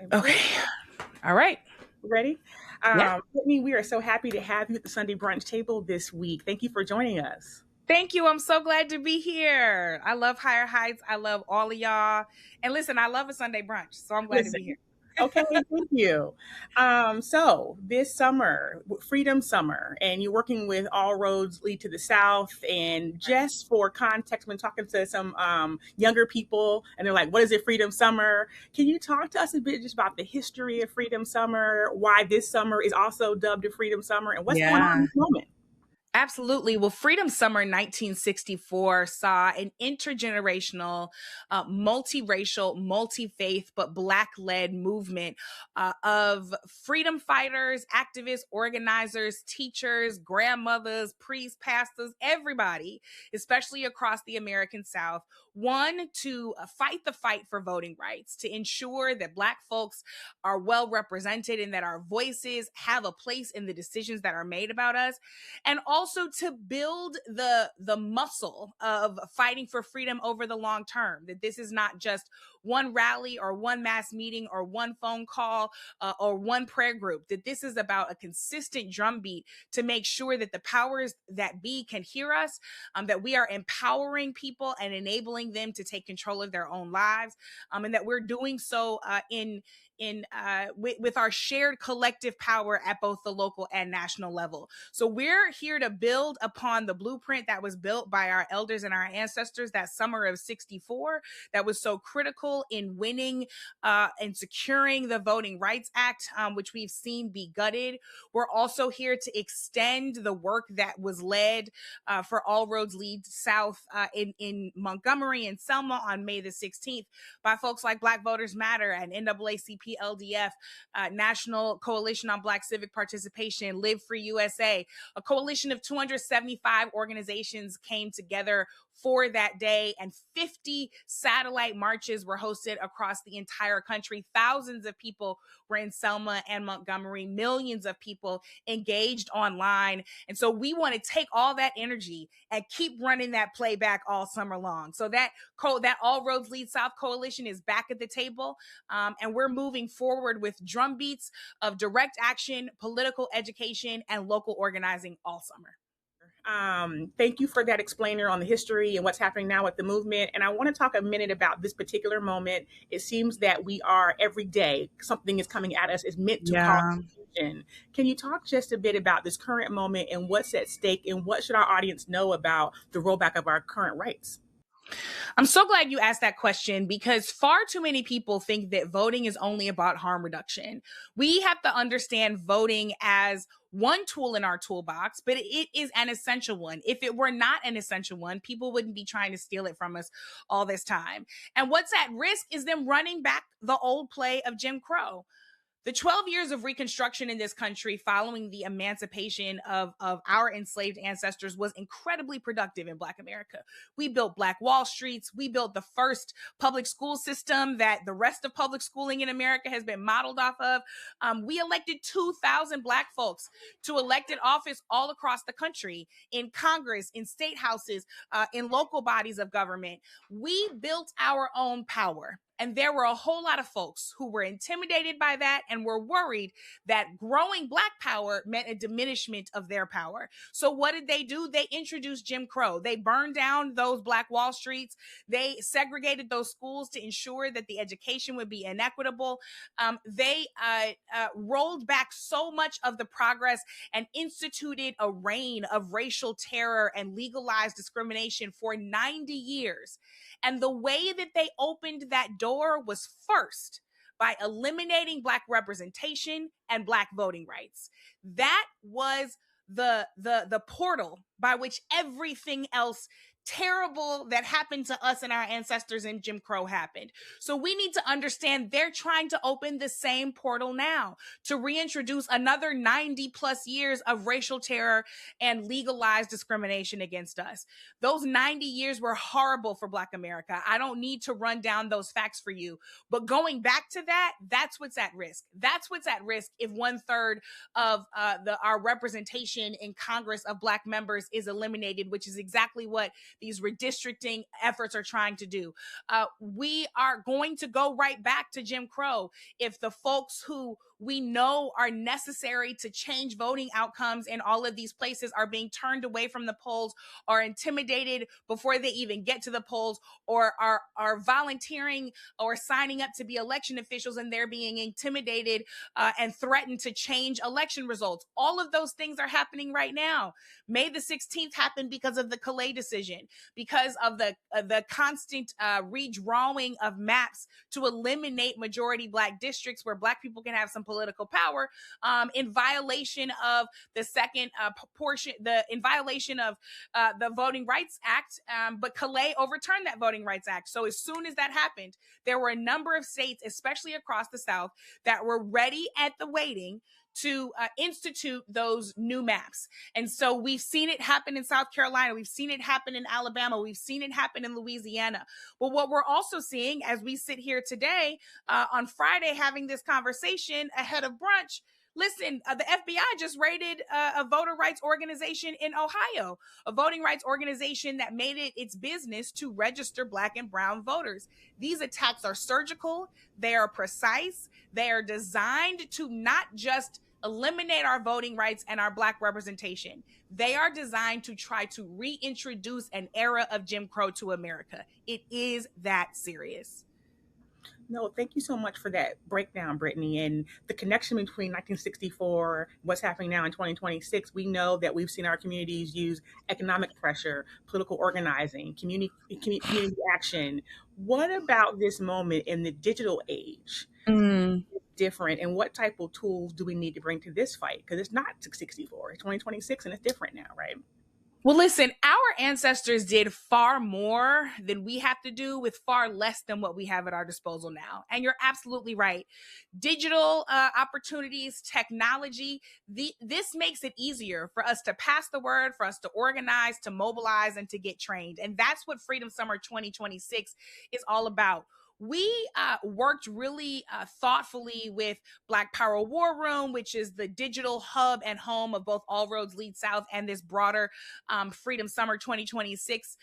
And Okay. All right. ready? Yeah. Whitney, we are so happy to have you at the Sunday brunch table this week. Thank you for joining us. Thank you. I'm so glad to be here. I love Higher Heights. I love all of y'all. And listen, I love a Sunday brunch, so I'm glad to be Listen. here. Okay, thank you. So this summer, Freedom Summer, and you're working with All Roads Lead to the South. And just for context, when talking to some younger people, and they're like, "What is it, Freedom Summer?" Can you talk to us a bit just about the history of Freedom Summer, why this summer is also dubbed a Freedom Summer, and what's going on in Yeah. this moment? Absolutely. Well, Freedom Summer 1964 saw an intergenerational, multiracial, multi-faith, but Black-led movement of freedom fighters, activists, organizers, teachers, grandmothers, priests, pastors, everybody, especially across the American South, one, to fight the fight for voting rights, to ensure that Black folks are well represented and that our voices have a place in the decisions that are made about us, and also to build the muscle of fighting for freedom over the long term, that this is not just one rally or one mass meeting or one phone call or one prayer group, that this is about a consistent drumbeat to make sure that the powers that be can hear us, that we are empowering people and enabling them to take control of their own lives, and that we're doing so with our shared collective power at both the local and national level. So we're here to build upon the blueprint that was built by our elders and our ancestors that summer of 64, that was so critical in winning and securing the Voting Rights Act, which we've seen be gutted. We're also here to extend the work that was led for All Roads Lead South in Montgomery and Selma on May the 16th by folks like Black Voters Matter and NAACP LDF, National Coalition on Black Civic Participation, Live Free USA. A coalition of 275 organizations came together for that day, and 50 satellite marches were hosted across the entire country. Thousands of people were in Selma and Montgomery, millions of people engaged online. And so we want to take all that energy and keep running that playback all summer long. So that All Roads Lead South coalition is back at the table, and we're moving forward with drumbeats of direct action, political education, and local organizing all summer. Thank you for that explainer on the history and what's happening now with the movement. And I want to talk a minute about this particular moment. It seems that we are every day, something is coming at us, is meant to cause Yeah. attention. Can you talk just a bit about this current moment and what's at stake and what should our audience know about the rollback of our current rights? I'm so glad you asked that question, because far too many people think that voting is only about harm reduction. We have to understand voting as one tool in our toolbox, but it is an essential one. If it were not an essential one, people wouldn't be trying to steal it from us all this time. And what's at risk is them running back the old play of Jim Crow. The 12 years of Reconstruction in this country following the emancipation of our enslaved ancestors was incredibly productive in Black America. We built Black Wall Streets. We built the first public school system that the rest of public schooling in America has been modeled off of. We elected 2,000 Black folks to elected office all across the country, in Congress, in state houses, in local bodies of government. We built our own power. And there were a whole lot of folks who were intimidated by that and were worried that growing Black power meant a diminishment of their power. So what did they do? They introduced Jim Crow. They burned down those Black Wall Streets. They segregated those schools to ensure that the education would be inequitable. They rolled back so much of the progress and instituted a reign of racial terror and legalized discrimination for 90 years. And the way that they opened that door was first by eliminating Black representation and Black voting rights. That was the portal by which everything else terrible that happened to us and our ancestors in Jim Crow happened. So we need to understand they're trying to open the same portal now to reintroduce another 90 plus years of racial terror and legalized discrimination against us. Those 90 years were horrible for Black America. I don't need to run down those facts for you, but going back to that, that's what's at risk. That's what's at risk if 1/3 of our representation in Congress of Black members is eliminated, which is exactly what these redistricting efforts are trying to do. We are going to go right back to Jim Crow if the folks who we know are necessary to change voting outcomes in all of these places are being turned away from the polls, are intimidated before they even get to the polls, or are volunteering or signing up to be election officials and they're being intimidated and threatened to change election results. All of those things are happening right now. May the 16th happened because of the Calais decision, because of the constant redrawing of maps to eliminate majority Black districts where Black people can have some political power, in violation of the second portion, in violation of the Voting Rights Act. But Calais overturned that Voting Rights Act. So as soon as that happened, there were a number of states, especially across the South, that were ready at the waiting to institute those new maps. And so we've seen it happen in South Carolina. We've seen it happen in Alabama. We've seen it happen in Louisiana. But what we're also seeing as we sit here today on Friday having this conversation ahead of brunch, listen, the FBI just raided a voter rights organization in Ohio, a voting rights organization that made it its business to register Black and brown voters. These attacks are surgical. They are precise. They are designed to not just eliminate our voting rights and our Black representation. They are designed to try to reintroduce an era of Jim Crow to America. It is that serious. No, thank you so much for that breakdown, Brittany. And the connection between 1964, what's happening now in 2026, we know that we've seen our communities use economic pressure, political organizing, community action. What about this moment in the digital age? Different, and what type of tools do we need to bring to this fight? Because it's not 64, it's 2026, and it's different now, right? Well, listen, our ancestors did far more than we have to do with far less than what we have at our disposal now. And you're absolutely right. Digital opportunities, technology, this makes it easier for us to pass the word, for us to organize, to mobilize, and to get trained. And that's what Freedom Summer 2026 is all about. We worked really thoughtfully with Black Power War Room, which is the digital hub and home of both All Roads Lead South and this broader Freedom Summer 2026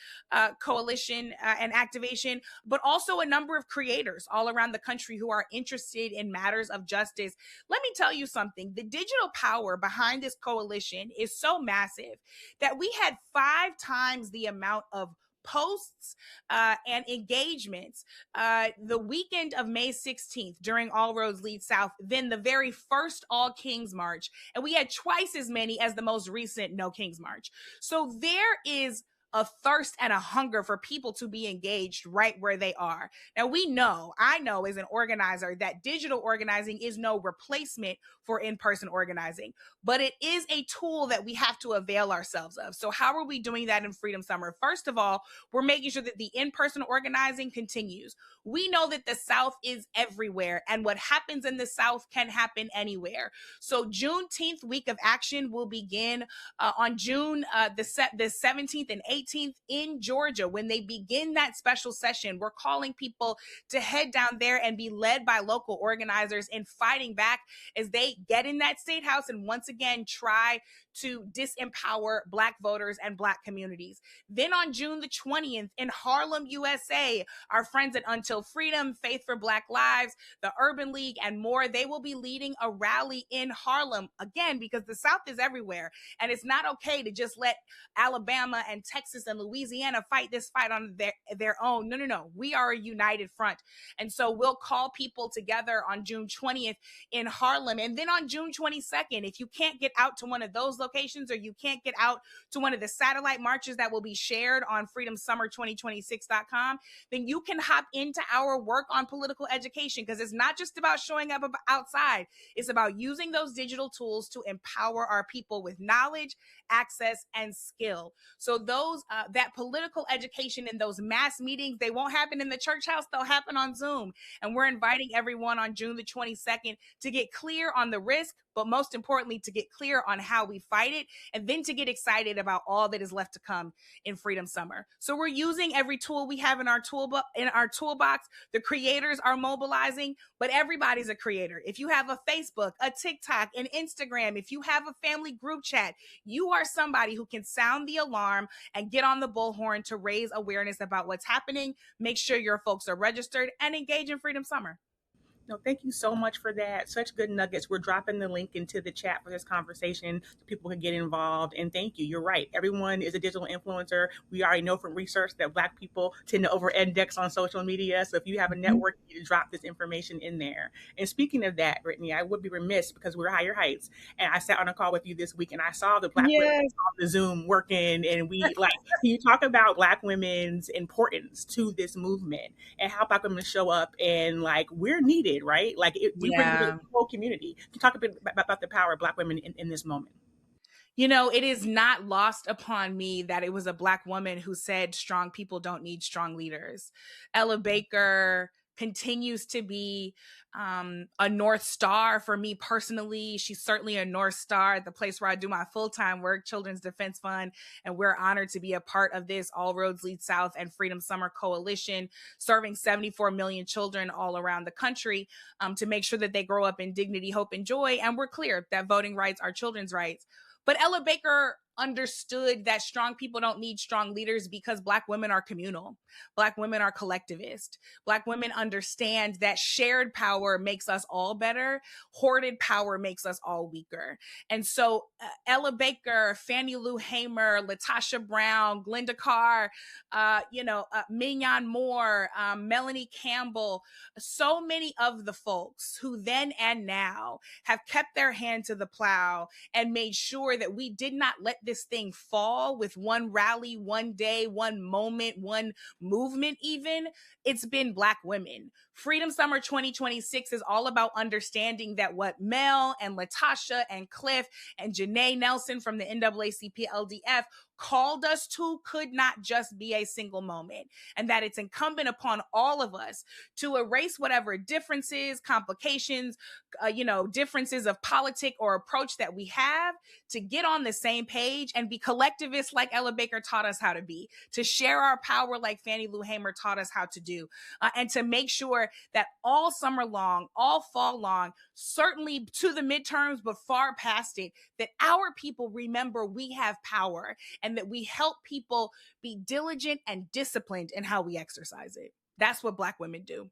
coalition and activation, but also a number of creators all around the country who are interested in matters of justice. Let me tell you something. The digital power behind this coalition is so massive that we had 5 times the amount of posts and engagements the weekend of May 16th during All Roads Lead South than the very first All Kings March. And we had twice as many as the most recent No Kings March. So there is a thirst and a hunger for people to be engaged right where they are. Now, I know as an organizer that digital organizing is no replacement for in-person organizing, but it is a tool that we have to avail ourselves of. So how are we doing that in Freedom Summer? First of all, we're making sure that the in-person organizing continues. We know that the South is everywhere, and what happens in the South can happen anywhere. So Juneteenth week of action will begin on June the 17th and 18th in Georgia. When they begin that special session, we're calling people to head down there and be led by local organizers in fighting back as they get in that state house and once again try to disempower Black voters and Black communities. Then on June the 20th in Harlem, USA, our friends at Until Freedom, Faith for Black Lives, the Urban League, and more, they will be leading a rally in Harlem, again, because the South is everywhere. And it's not okay to just let Alabama and Texas and Louisiana fight this fight on their own. No. We are a united front. And so we'll call people together on June 20th in Harlem. And then on June 22nd, if you can't get out to one of those locations or you can't get out to one of the satellite marches that will be shared on freedomsummer2026.com, then you can hop into our work on political education, because it's not just about showing up outside. It's about using those digital tools to empower our people with knowledge, access, and skill. So those that political education in those mass meetings, they won't happen in the church house, they'll happen on Zoom. And we're inviting everyone on June the 22nd to get clear on the risk, but most importantly, to get clear on how we fight it, and then to get excited about all that is left to come in Freedom Summer. So we're using every tool we have in our toolbox. The creators are mobilizing, but everybody's a creator. If you have a Facebook, a TikTok, an Instagram, if you have a family group chat, you are somebody who can sound the alarm and get on the bullhorn to raise awareness about what's happening. Make sure your folks are registered and engage in Freedom Summer. No, thank you so much for that. Such good nuggets. We're dropping the link into the chat for this conversation so people can get involved. And thank you. You're right. Everyone is a digital influencer. We already know from research that Black people tend to over-index on social media. So if you have a network, you need to drop this information in there. And speaking of that, Brittany, I would be remiss because we're Higher Heights. And I sat on a call with you this week and I saw the Black women on the Zoom working. And we can you talk about Black women's importance to this movement and how Black women show up and we're needed, right? We bring the whole community. Can you talk a bit about the power of Black women in this moment? It is not lost upon me that it was a Black woman who said strong people don't need strong leaders. Ella Baker continues to be a North Star for me personally. She's certainly a North Star at the place where I do my full-time work, Children's Defense Fund, and we're honored to be a part of this All Roads Lead South and Freedom Summer Coalition, serving 74 million children all around the country to make sure that they grow up in dignity, hope, and joy. And we're clear that voting rights are children's rights. But Ella Baker understood that strong people don't need strong leaders because Black women are communal. Black women are collectivist. Black women understand that shared power makes us all better. Hoarded power makes us all weaker. And so Ella Baker, Fannie Lou Hamer, Latasha Brown, Glenda Carr, Mignon Moore, Melanie Campbell, so many of the folks who then and now have kept their hand to the plow and made sure that we did not let this thing fall with one rally, one day, one moment, one movement even. It's been Black women. Freedom Summer 2026 is all about understanding that what Mel and Latasha and Cliff and Janae Nelson from the NAACP LDF called us to could not just be a single moment, and that it's incumbent upon all of us to erase whatever differences, complications, differences of politic or approach that we have, to get on the same page and be collectivists like Ella Baker taught us how to be, to share our power like Fannie Lou Hamer taught us how to do, and to make sure that all summer long, all fall long, certainly to the midterms, but far past it, that our people remember we have power and that we help people be diligent and disciplined in how we exercise it. That's what Black women do.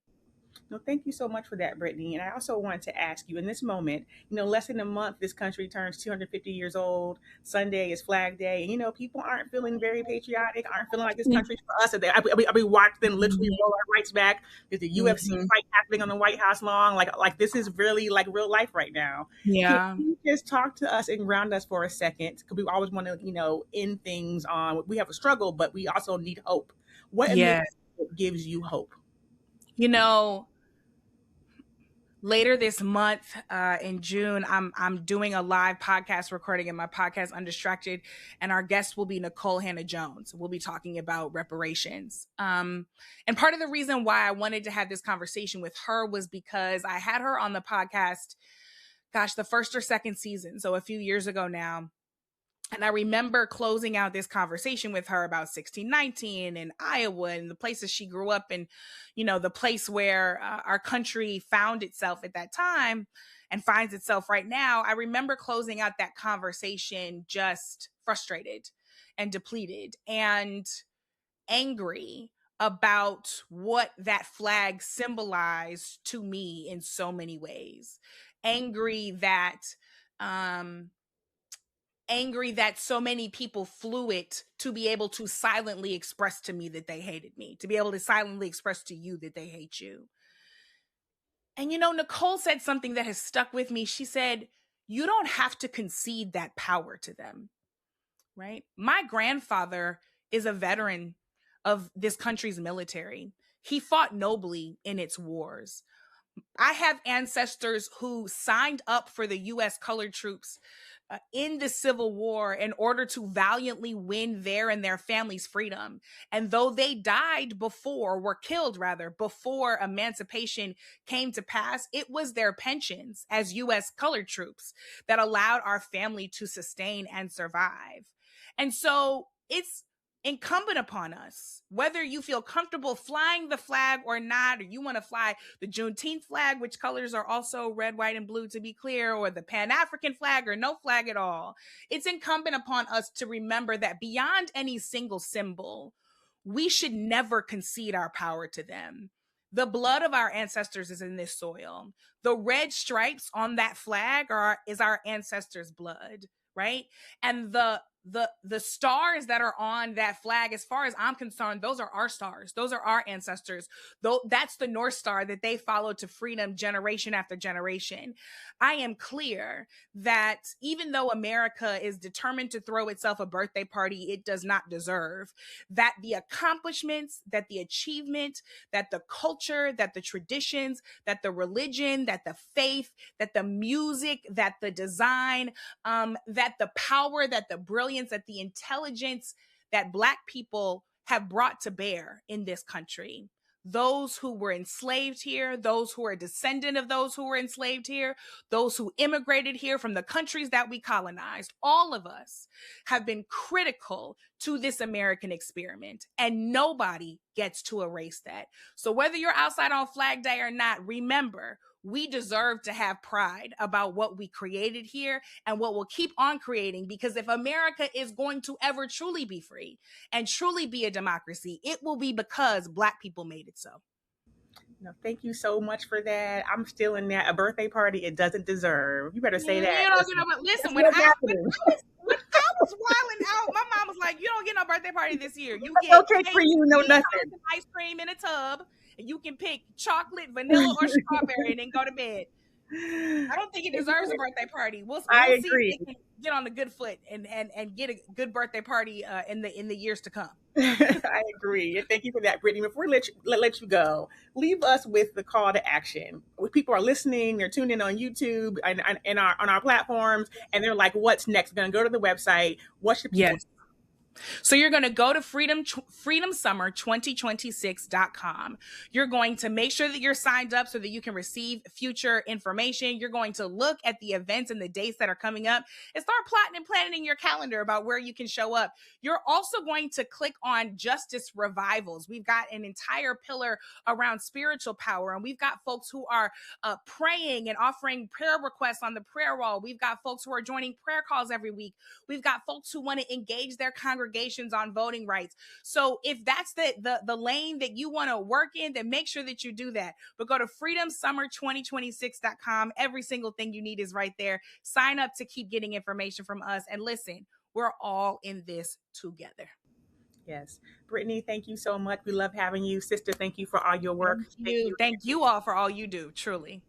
No, thank you so much for that, Brittany. And I also wanted to ask you in this moment, less than a month, this country turns 250 years old. Sunday is Flag Day. And, people aren't feeling very patriotic, aren't feeling like this country's for us. We watched them literally roll our rights back. There's a UFC fight happening on the White House lawn. Like this is really like real life right now. Yeah. Can you just talk to us and ground us for a second? Because we always want to, end things on, we have a struggle, but we also need hope. What gives you hope? Later this month, in June, I'm doing a live podcast recording in my podcast Undistracted, and our guest will be Nicole Hannah-Jones. We'll be talking about reparations. And part of the reason why I wanted to have this conversation with her was because I had her on the podcast, the first or second season, so a few years ago now. And I remember closing out this conversation with her about 1619 and Iowa and the places she grew up in, the place where our country found itself at that time and finds itself right now. I remember closing out that conversation just frustrated and depleted and angry about what that flag symbolized to me in so many ways. Angry that so many people flew it to be able to silently express to me that they hated me, to be able to silently express to you that they hate you. And, Nicole said something that has stuck with me. She said, you don't have to concede that power to them, right? My grandfather is a veteran of this country's military. He fought nobly in its wars. I have ancestors who signed up for the U.S. colored troops in the Civil War in order to valiantly win their and their families' freedom. And though they died before, were killed rather, before emancipation came to pass, it was their pensions as U.S. colored troops that allowed our family to sustain and survive. And so it's incumbent upon us, whether you feel comfortable flying the flag or not, or you want to fly the Juneteenth flag, which colors are also red, white, and blue, to be clear, or the Pan-African flag, or no flag at all. It's incumbent upon us to remember that beyond any single symbol, we should never concede our power to them. The blood of our ancestors is in this soil. The red stripes on that flag is our ancestors' blood, right? And the stars that are on that flag, as far as I'm concerned, those are our stars. Those are our ancestors. Though that's the North Star that they followed to freedom generation after generation. I am clear that even though America is determined to throw itself a birthday party it does not deserve, that the accomplishments, that the achievement, that the culture, that the traditions, that the religion, that the faith, that the music, that the design, that the power, that the brilliance, that the intelligence that Black people have brought to bear in this country. Those who were enslaved here, those who are a descendant of those who were enslaved here, those who immigrated here from the countries that we colonized, all of us have been critical to this American experiment, and nobody gets to erase that. So whether you're outside on Flag Day or not, remember, we deserve to have pride about what we created here and what we'll keep on creating, because if America is going to ever truly be free and truly be a democracy, it will be because Black people made it so. No, thank you so much for that. I'm still in that a birthday party it doesn't deserve. You better say that. You know, but listen, That's what's happening. when I was wilding out, my mom was like, "You don't get no birthday party this year. You No get cake for you, no nothing. ice cream in a tub, and you can pick chocolate, vanilla, or strawberry, and then go to bed." I don't think it deserves a birthday party. We'll I see agree. if it can get on the good foot and get a good birthday party in the years to come. I agree. And thank you for that, Brittany. Before we let you go, leave us with the call to action. People are listening, they're tuned in on YouTube and on our platforms, and they're like, what's next? They're going to go to the website. What should people do? So you're going to go to freedomsummer2026.com. You're going to make sure that you're signed up so that you can receive future information. You're going to look at the events and the dates that are coming up and start plotting and planning in your calendar about where you can show up. You're also going to click on Justice Revivals. We've got an entire pillar around spiritual power, and we've got folks who are praying and offering prayer requests on the prayer wall. We've got folks who are joining prayer calls every week. We've got folks who want to engage their congregations on voting rights. So if that's the lane that you want to work in, then make sure that you do that. But go to freedomsummer2026.com. Every single thing you need is right there. Sign up to keep getting information from us. And listen, we're all in this together. Yes. Brittany, thank you so much. We love having you. Sister, thank you for all your work. Thank you all for all you do, truly.